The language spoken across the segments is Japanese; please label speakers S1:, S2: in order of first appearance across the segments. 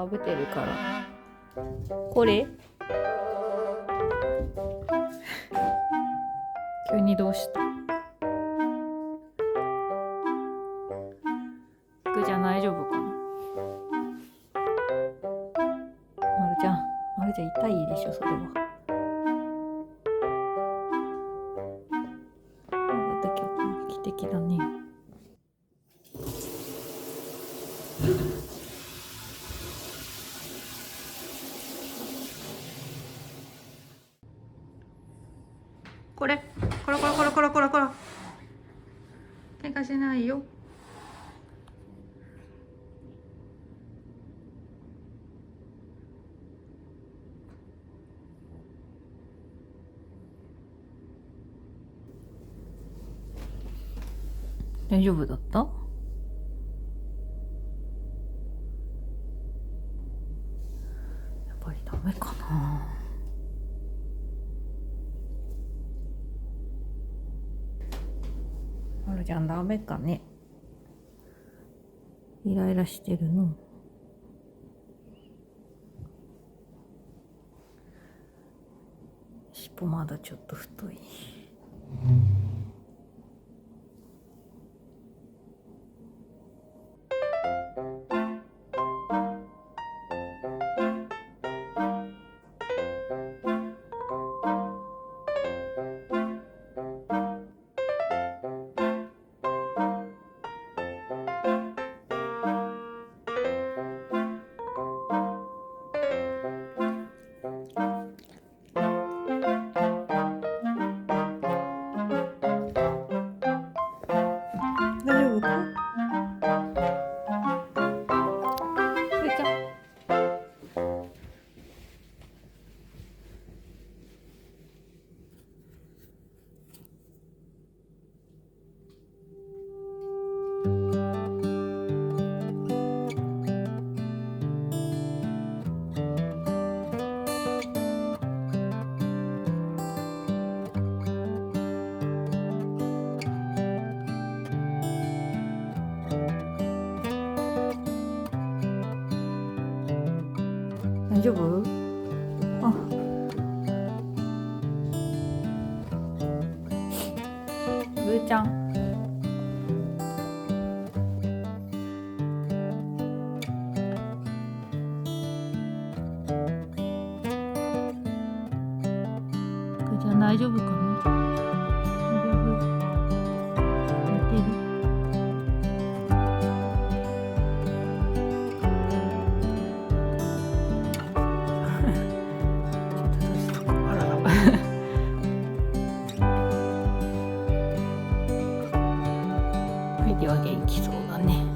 S1: 食べてるから。これ急にどうした？ぐちゃん大丈夫かな？まるちゃん痛いでしょそれは。だって今日劇的だね。これコロコロコロコロコロコロ。喧嘩しないよ。大丈夫だった？やっぱりダメかな。まるちゃんダメかね。イライラしてるの。尻尾まだちょっと太い。大丈夫か？ふーちゃん。大丈夫？あ、ぐーちゃん。ぐーちゃん大丈夫かな？大丈夫？寝てる？ヘビは元気そうだね。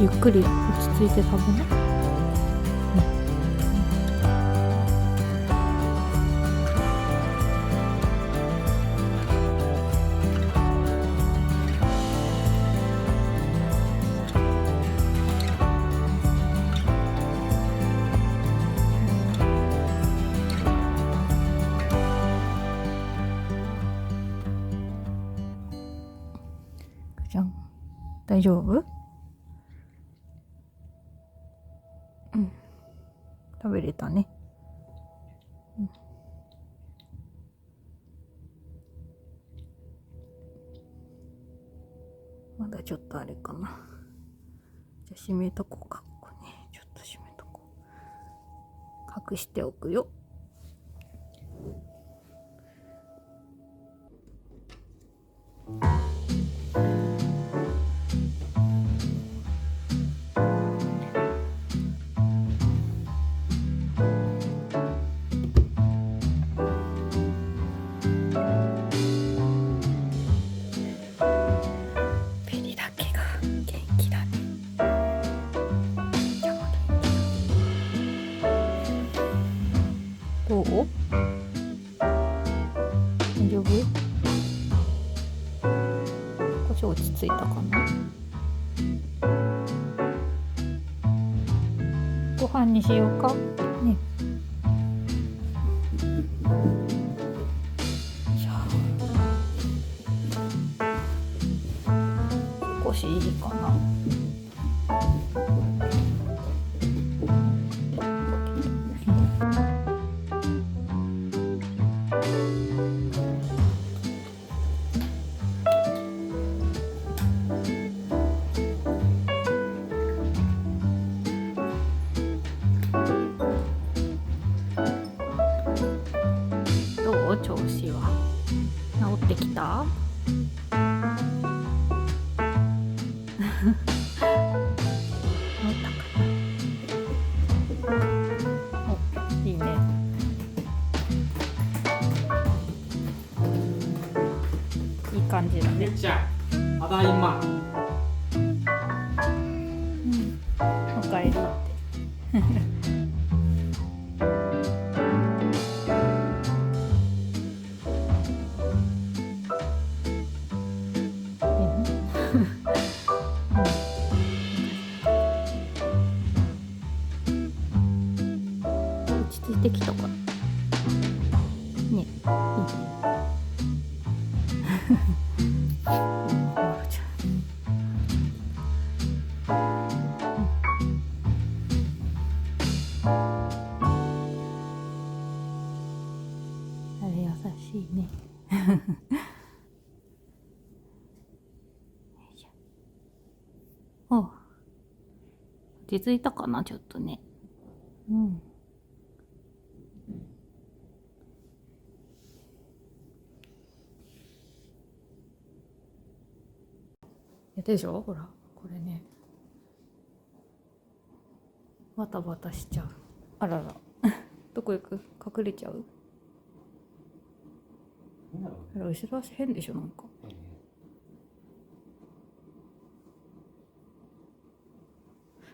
S1: ゆっくり落ち着いて食べな。じゃん、大丈夫？うん、食べれたね。うん、まだちょっとあれかな。じゃあ閉めとこうか。ここね、ちょっと閉めとこう。隠しておくよ。ペリだけが元気だね。どう？大丈夫？少し落ち着いたかな。ご飯にしようかね。少しいいかな。どう？調子は治ってきた？治ったかな。お、いいね。いい感じだね。
S2: ちゃん、ただいま。
S1: うん、おかえりって。落ち着いてきたかね。いいね。まるちゃん。あれ優しいね。お、落ち着いたかな、ちょっとね。うん。でしょ、ほら、これね。バタバタしちゃう。あらら。どこ行く？隠れちゃう？あら、後ろ足変でしょ、なんか。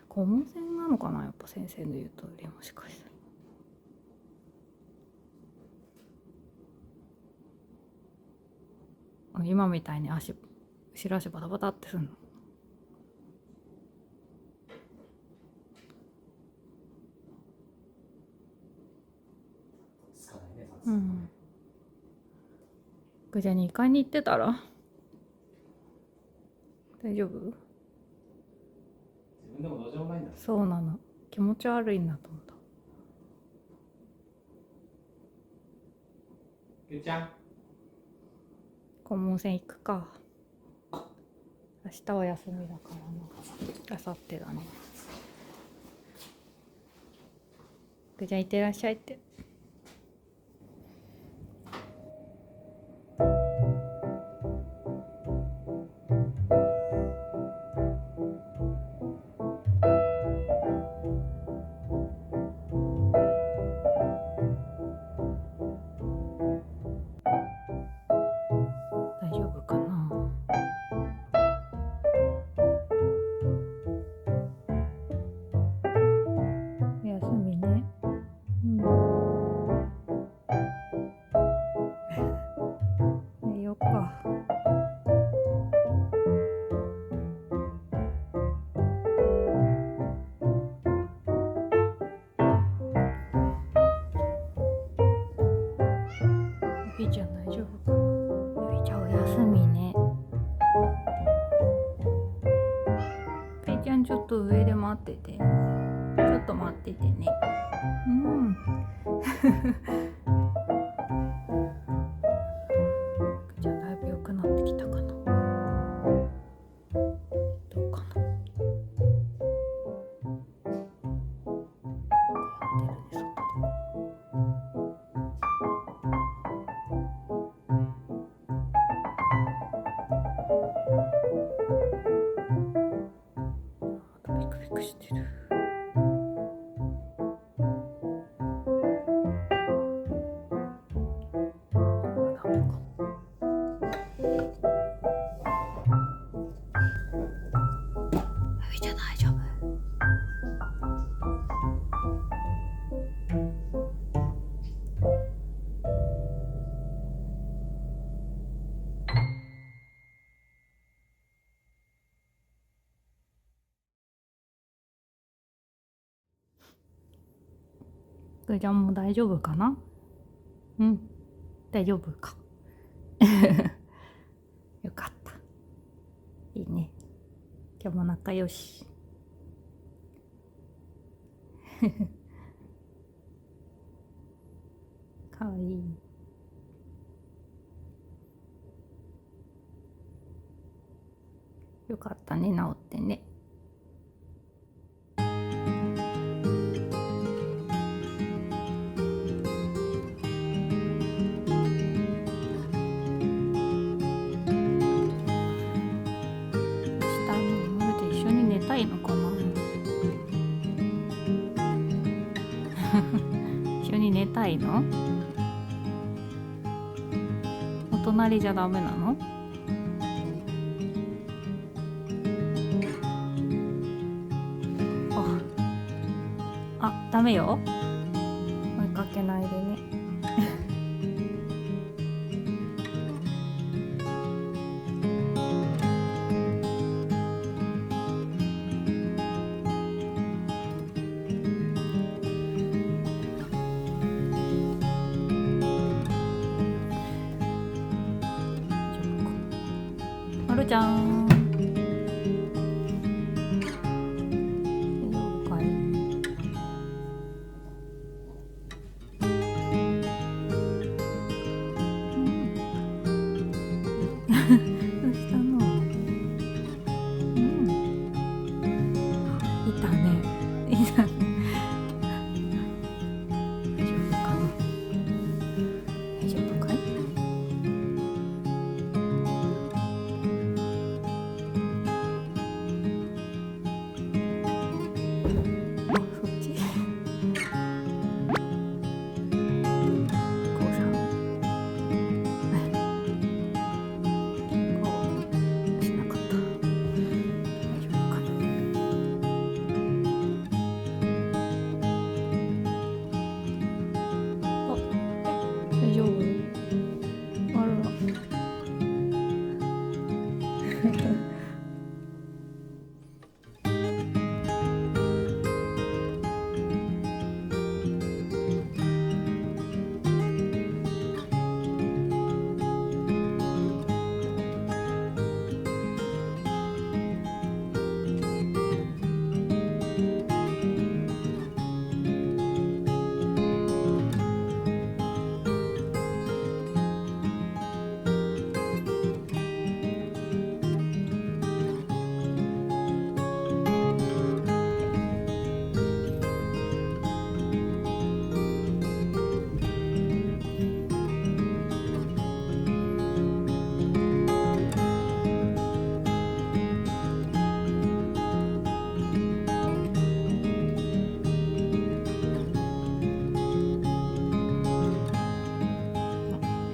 S1: 顧問線なのかな、やっぱ先生の言う通り、もしかしたら。今みたいに後ろ足バタバタってすんの。うん。じゃあ2階に行ってたら大丈夫？
S2: 自分でもどうしようもないんだ。
S1: そうなの。気持ち悪いなと思った。
S2: ゆうちゃん。
S1: 顧問線行くか。明日は休みだからな。明後日だね。じゃあ行ってらっしゃいって。大丈夫かな。かな。ゆいちゃんお休みね。ぺいちゃんちょっと上で待ってて。ちょっと待っててね。うん。じゃあだいぶ良くなってきたかな。どうかな。やってるね、そこで。ビクビクしてる。じゃ大丈夫。ぐーちゃんも大丈夫かな。うん、大丈夫か。よかった。いいね。今日も仲良し。かわいい。よかったね、治ってね。下にまるで一緒に寝たいのかな。一緒に寝たいの？お隣じゃダメなの？あ、ダメよ。追いかけないでね。まるちゃん。大丈夫かい？どうしたの？うん。いたね。いたね。大丈夫かな？大丈夫かい？あ、そっち。こうさん。こうしなかった。大丈夫かな？あ、大丈夫？あら。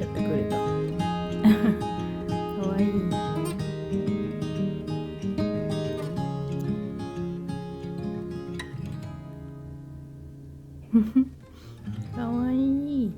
S1: やってくれた。かわいい。かわいい。